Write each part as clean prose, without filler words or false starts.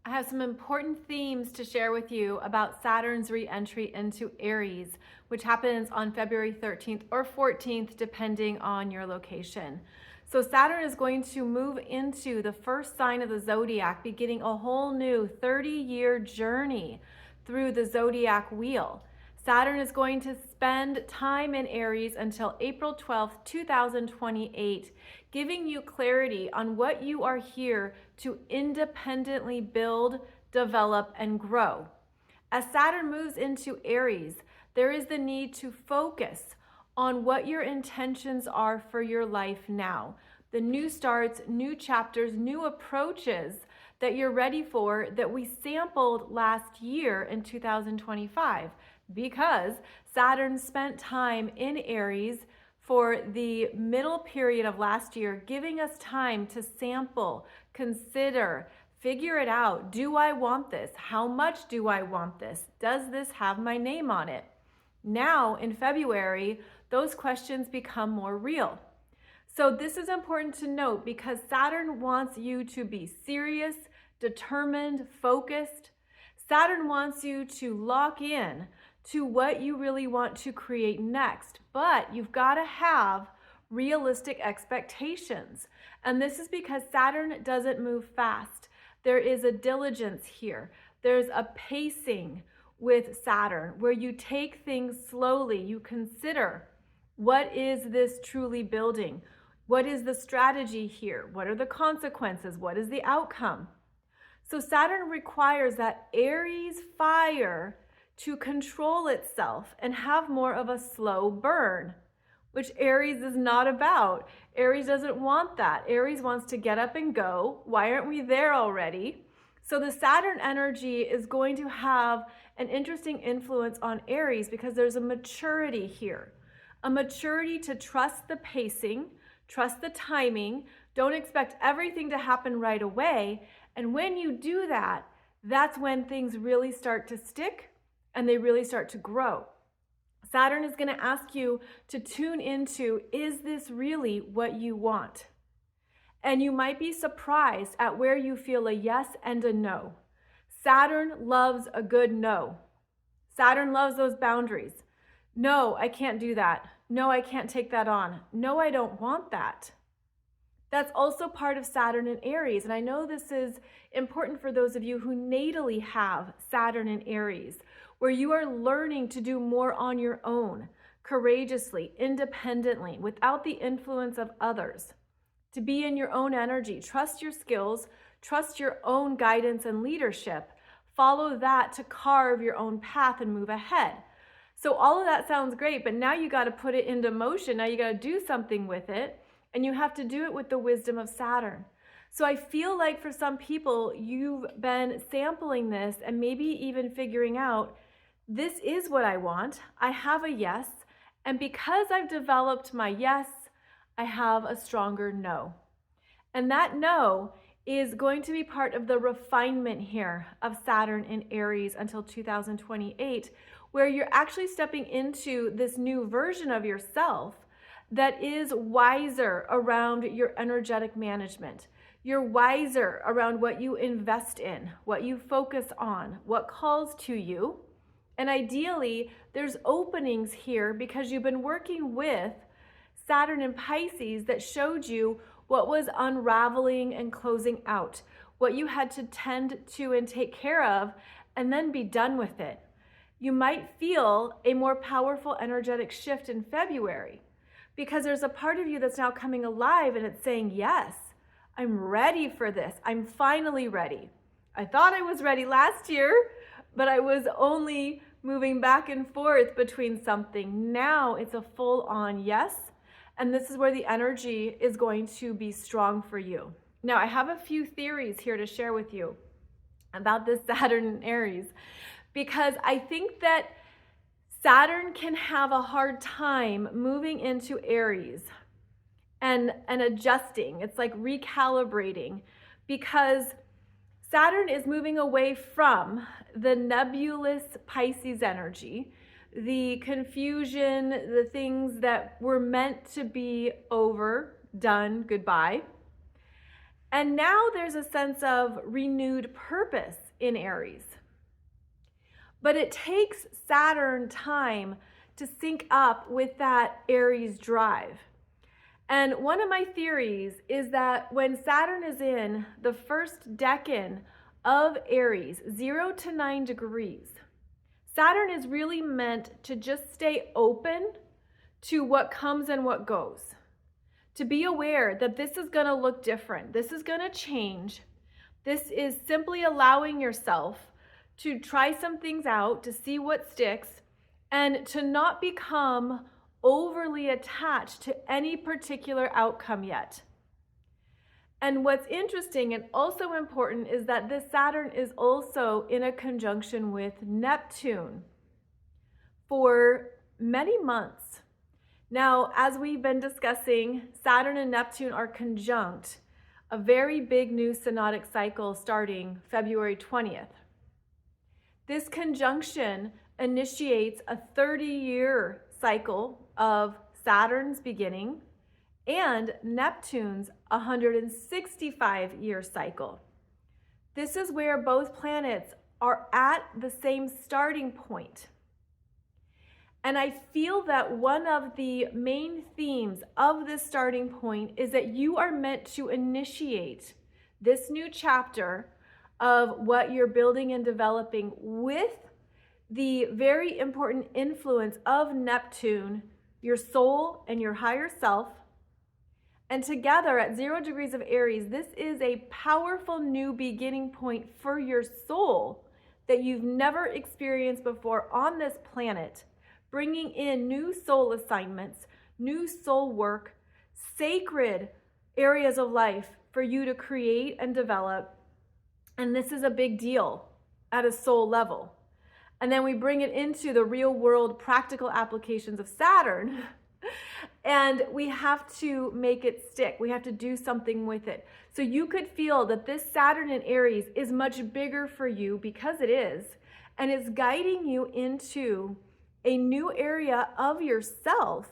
I have some important themes to share with you about Saturn's re-entry into Aries, which happens on February 13th or 14th, depending on your location. So Saturn is going to move into the first sign of the zodiac, beginning a whole new 30-year journey through the zodiac wheel. Saturn is going to spend time in Aries until April 12th, 2028, giving you clarity on what you are here to independently build, develop, and grow. As Saturn moves into Aries, there is the need to focus on what your intentions are for your life now. The new starts, new chapters, new approaches that you're ready for that we sampled last year in 2025. Because Saturn spent time in Aries for the middle period of last year, giving us time to sample, consider, figure it out. Do I want this? How much do I want this? Does this have my name on it? Now in February, those questions become more real. So this is important to note because Saturn wants you to be serious, determined, focused. Saturn wants you to lock in to what you really want to create next, but you've got to have realistic expectations. And this is because Saturn doesn't move fast. There is a diligence here. There's a pacing with Saturn where you take things slowly. You consider, what is this truly building? What is the strategy here? What are the consequences? What is the outcome? So Saturn requires that Aries fire to control itself and have more of a slow burn, which Aries is not about. Aries doesn't want that. Aries wants to get up and go. Why aren't we there already? So the Saturn energy is going to have an interesting influence on Aries because there's a maturity here, a maturity to trust the pacing, trust the timing, don't expect everything to happen right away. And when you do that, that's when things really start to stick and they really start to grow. Saturn is going to ask you to tune into, is this really what you want? And you might be surprised at where you feel a yes and a no. Saturn loves a good no. Saturn loves those boundaries. No, I can't do that. No, I can't take that on. No, I don't want that. That's also part of Saturn in Aries. And I know this is important for those of you who natally have Saturn in Aries, where you are learning to do more on your own, courageously, independently, without the influence of others. To be in your own energy, trust your skills, trust your own guidance and leadership, follow that to carve your own path and move ahead. So all of that sounds great, but now you got to put it into motion. Now you got to do something with it. And you have to do it with the wisdom of Saturn. So I feel like for some people, you've been sampling this and maybe even figuring out, this is what I want. I have a yes. And because I've developed my yes, I have a stronger no. And that no is going to be part of the refinement here of Saturn in Aries until 2028, where you're actually stepping into this new version of yourself that is wiser around your energetic management. You're wiser around what you invest in, what you focus on, what calls to you. And ideally, there's openings here because you've been working with Saturn in Pisces that showed you what was unraveling and closing out, what you had to tend to and take care of, and then be done with it. You might feel a more powerful energetic shift in February, because there's a part of you that's now coming alive and it's saying, yes, I'm ready for this. I'm finally ready. I thought I was ready last year, but I was only moving back and forth between something. Now it's a full-on yes, and this is where the energy is going to be strong for you. Now, I have a few theories here to share with you about this Saturn in Aries, because I think that Saturn can have a hard time moving into Aries and adjusting. It's like recalibrating, because Saturn is moving away from the nebulous Pisces energy, the confusion, the things that were meant to be over, done, goodbye. And now there's a sense of renewed purpose in Aries. But it takes Saturn time to sync up with that Aries drive. And one of my theories is that when Saturn is in the first decan of Aries, 0 to 9 degrees, Saturn is really meant to just stay open to what comes and what goes. To be aware that this is going to look different. This is going to change. This is simply allowing yourself to try some things out, to see what sticks, and to not become overly attached to any particular outcome yet. And what's interesting and also important is that this Saturn is also in a conjunction with Neptune for many months. Now, as we've been discussing, Saturn and Neptune are conjunct, a very big new synodic cycle starting February 20th. This conjunction initiates a 30-year cycle of Saturn's beginning and Neptune's 165-year cycle. This is where both planets are at the same starting point. And I feel that one of the main themes of this starting point is that you are meant to initiate this new chapter of what you're building and developing with the very important influence of Neptune, your soul and your higher self. And together at 0 degrees of Aries, this is a powerful new beginning point for your soul that you've never experienced before on this planet, bringing in new soul assignments, new soul work, sacred areas of life for you to create and develop. And this is a big deal at a soul level. And then we bring it into the real world practical applications of Saturn. And we have to make it stick. We have to do something with it. So you could feel that this Saturn in Aries is much bigger for you, because it is, and it's guiding you into a new area of yourself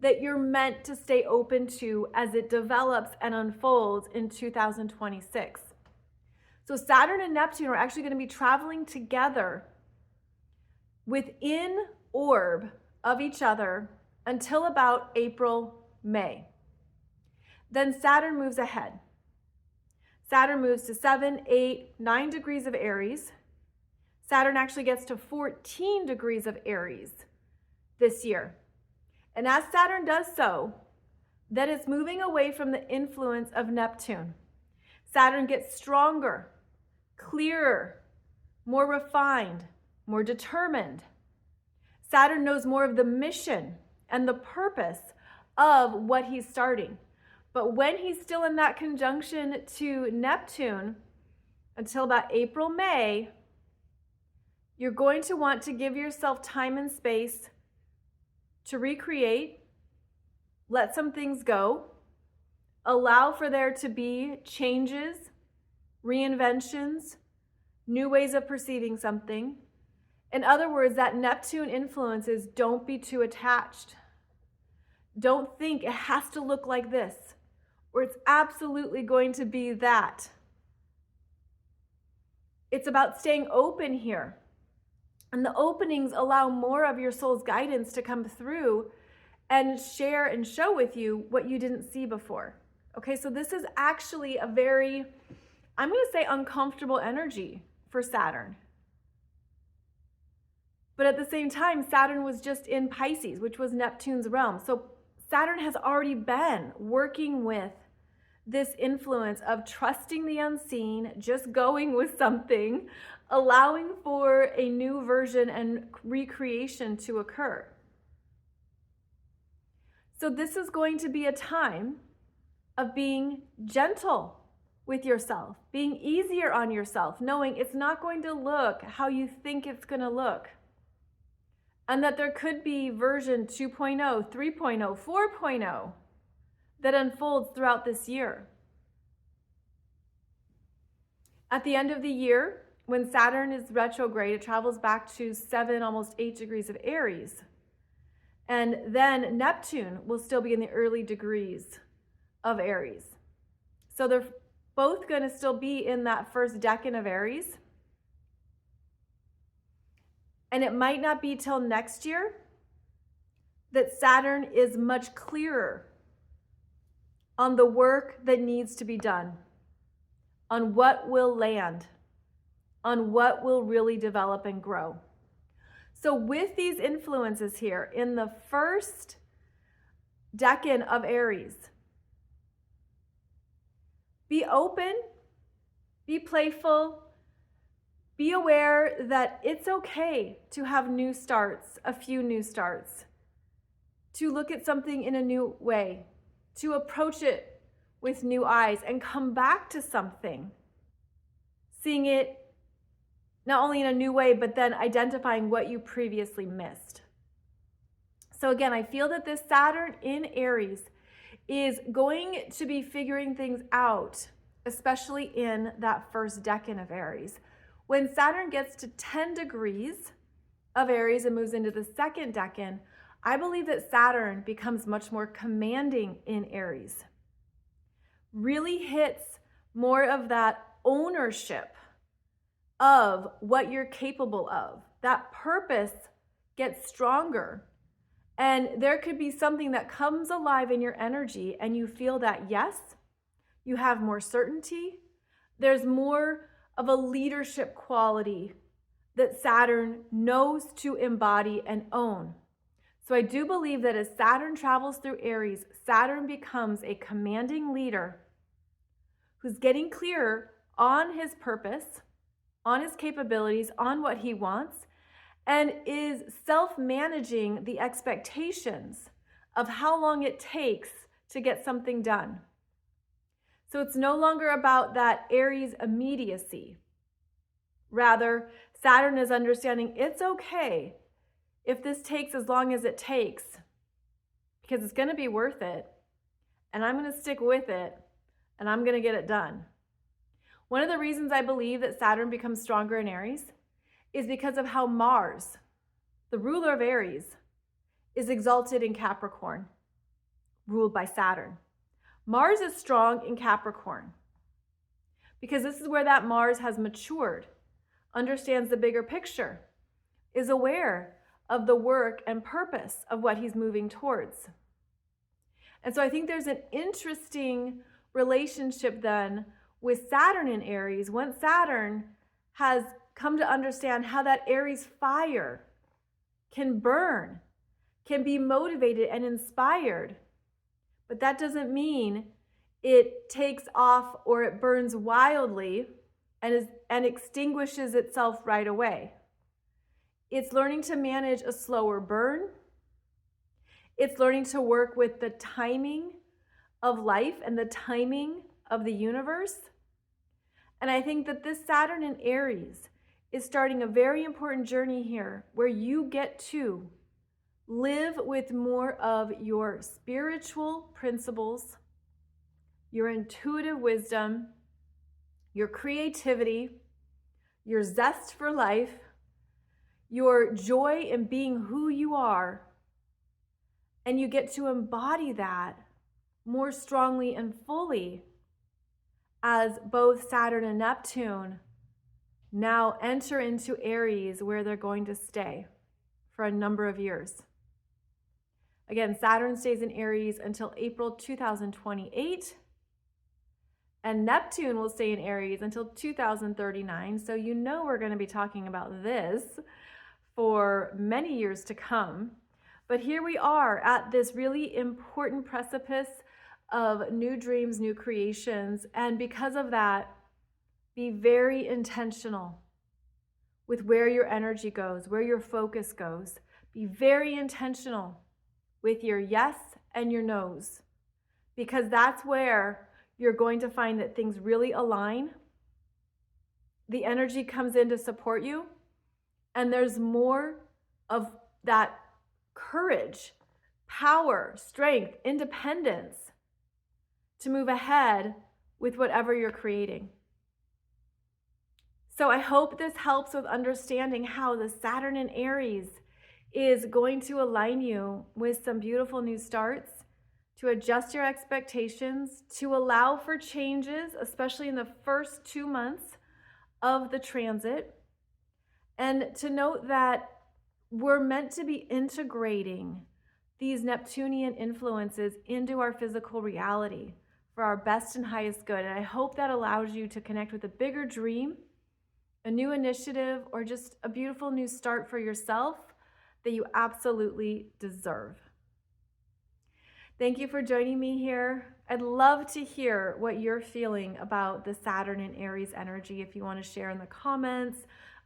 that you're meant to stay open to as it develops and unfolds in 2026. So Saturn and Neptune are actually going to be traveling together within orb of each other until about April, May. Then Saturn moves ahead. Saturn moves to 7, 8, 9 degrees of Aries. Saturn actually gets to 14 degrees of Aries this year. And as Saturn does so, then it's moving away from the influence of Neptune. Saturn gets stronger, clearer, more refined, more determined. Saturn knows more of the mission and the purpose of what he's starting. But when he's still in that conjunction to Neptune until about April, May, you're going to want to give yourself time and space to recreate, let some things go, allow for there to be changes, reinventions, new ways of perceiving something. In other words, that Neptune influence is don't be too attached. Don't think it has to look like this, or it's absolutely going to be that. It's about staying open here. And the openings allow more of your soul's guidance to come through and share and show with you what you didn't see before. Okay, so this is actually a very, I'm going to say, uncomfortable energy for Saturn. But at the same time, Saturn was just in Pisces, which was Neptune's realm. So Saturn has already been working with this influence of trusting the unseen, just going with something, allowing for a new version and recreation to occur. So this is going to be a time of being gentle with yourself, being easier on yourself, knowing it's not going to look how you think it's going to look. And that there could be version 2.0, 3.0, 4.0 that unfolds throughout this year. At the end of the year, when Saturn is retrograde, it travels back to 7, almost 8 degrees of Aries. And then Neptune will still be in the early degrees of Aries. So they're both going to still be in that first decan of Aries. And it might not be till next year that Saturn is much clearer on the work that needs to be done, on what will land, on what will really develop and grow. So with these influences here in the first decan of Aries, be open, be playful, be aware that it's okay to have new starts, a few new starts, to look at something in a new way, to approach it with new eyes and come back to something, seeing it not only in a new way, but then identifying what you previously missed. So again, I feel that this Saturn in Aries is going to be figuring things out, especially in that first decan of Aries. When Saturn gets to 10 degrees of Aries and moves into the second decan, I believe that Saturn becomes much more commanding in Aries. Really hits more of that ownership of what you're capable of. That purpose gets stronger. And there could be something that comes alive in your energy and you feel that, yes, you have more certainty. There's more of a leadership quality that Saturn knows to embody and own. So I do believe that as Saturn travels through Aries, Saturn becomes a commanding leader who's getting clearer on his purpose, on his capabilities, on what he wants, and is self-managing the expectations of how long it takes to get something done. So it's no longer about that Aries immediacy. Rather, Saturn is understanding it's okay if this takes as long as it takes, because it's going to be worth it, and I'm going to stick with it, and I'm going to get it done. One of the reasons I believe that Saturn becomes stronger in Aries is because of how Mars, the ruler of Aries, is exalted in Capricorn, ruled by Saturn. Mars is strong in Capricorn because this is where that Mars has matured, understands the bigger picture, is aware of the work and purpose of what he's moving towards. And so I think there's an interesting relationship then with Saturn in Aries. Once Saturn has come to understand how that Aries fire can burn, can be motivated and inspired, but that doesn't mean it takes off or it burns wildly and extinguishes itself right away. It's learning to manage a slower burn. It's learning to work with the timing of life and the timing of the universe. And I think that this Saturn in Aries is starting a very important journey here where you get to live with more of your spiritual principles, your intuitive wisdom, your creativity, your zest for life, your joy in being who you are, and you get to embody that more strongly and fully as both Saturn and Neptune now enter into Aries, where they're going to stay for a number of years. Again, Saturn stays in Aries until April 2028, and Neptune will stay in Aries until 2039. So you know we're going to be talking about this for many years to come. But here we are at this really important precipice of new dreams, new creations. And because of that, be very intentional with where your energy goes, where your focus goes. Be very intentional with your yes and your no's, because that's where you're going to find that things really align. The energy comes in to support you, and there's more of that courage, power, strength, independence to move ahead with whatever you're creating. So I hope this helps with understanding how the Saturn in Aries is going to align you with some beautiful new starts to adjust your expectations, to allow for changes, especially in the first 2 months of the transit, and to note that we're meant to be integrating these Neptunian influences into our physical reality for our best and highest good. And I hope that allows you to connect with a bigger dream, a new initiative, or just a beautiful new start for yourself that you absolutely deserve. Thank you for joining me here. I'd love to hear what you're feeling about the Saturn and Aries energy if you want to share in the comments.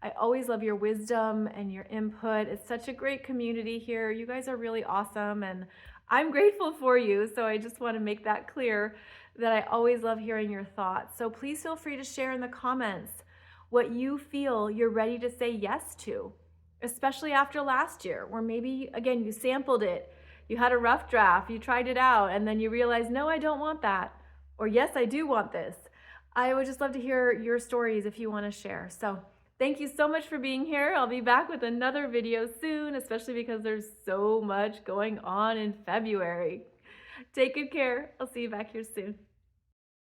I always love your wisdom and your input. It's such a great community here. You guys are really awesome, and I'm grateful for you. So I just want to make that clear that I always love hearing your thoughts. So please feel free to share in the comments what you feel you're ready to say yes to, especially after last year, where maybe, again, you sampled it. You had a rough draft, you tried it out, and then you realized, no, I don't want that. Or yes, I do want this. I would just love to hear your stories if you want to share. So thank you so much for being here. I'll be back with another video soon, especially because there's so much going on in February. Take good care. I'll see you back here soon.